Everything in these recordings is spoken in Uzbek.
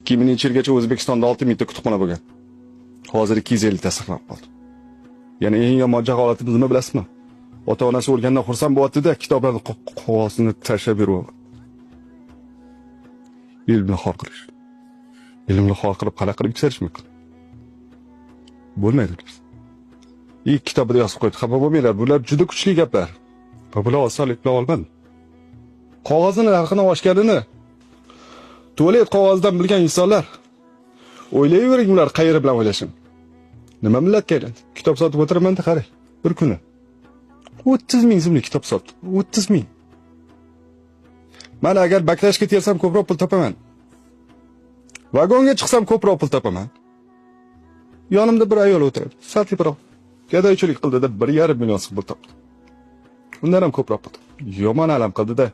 2000-yilgacha O'zbekistonda 6000 ta kutubxona bo'lgan. Hozir 250 ta saqlanib qoldi. Ya'ni eng yomon holatimiz nima bilasizmi? Ota-onasi o'lgandan xursand bo'lyapti-da, kitoblarni qog'ozini tashlab beryapti. Ilmni xor qilish. Ilmni xor qilib qanaqa qilib yuksalish mumkin? Bo'lmaydi. Kitobida yozib qo'ydi. Xafa bo'lmanglar, bular juda kuchli gaplar. Va bular osonlik bilan olmadi. Qog'ozning narxini oshganini tualet qog'ozidan bilgan insonlar o'ylayvering, ular qayeri bilan o'ylashim. Nima millatga aylandi? Kitob sotib o'tiraman-da, qarang. Bir kuni 30 ming so'mlik kitob sotdi. 30 ming. Mana agar baklashga tersam ko'proq pul topaman. Vagonga chiqsam ko'proq pul topaman. Yonimda bir ayol o'tiradi. Satiproq gadoychilik qildi deb 1,5 million so'm pul topdi. Undan ham ko'proq pul. Yomon alam qildi-da.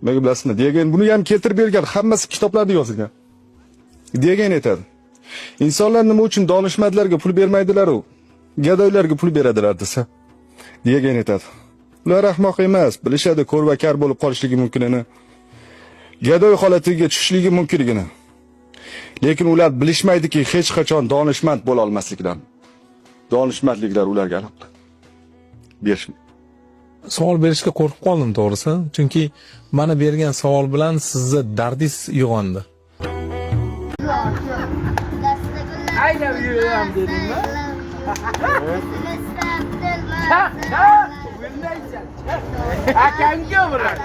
Nimaga bilasizmi? Degan buni ham keltirib bergan, hammasi kitoblarda yozilgan. Degan aytadi. Insonlar nima uchun donishmandlarga pul bermaydilar-u, gadoylarga pul beradilar desa? Degan aytadi. Ular ahmoq emas, bilishadi ko'r va kar bo'lib qolishligi mumkinini. Gadoy holatiga tushishligi mumkinligini. Lekin ular bilishmaydiki, hech qachon donishmand bo'la olmasligidan. Donishmandliklar ularga aniq. Berishmaydi. Savol berishga qo'rqib qoldim to'g'risi. Chunki mana bergan savol bilan sizda dardingiz uyg'ondi. I love you ham dedingmi? Ha, ha, bilmaysan. Akamga urar.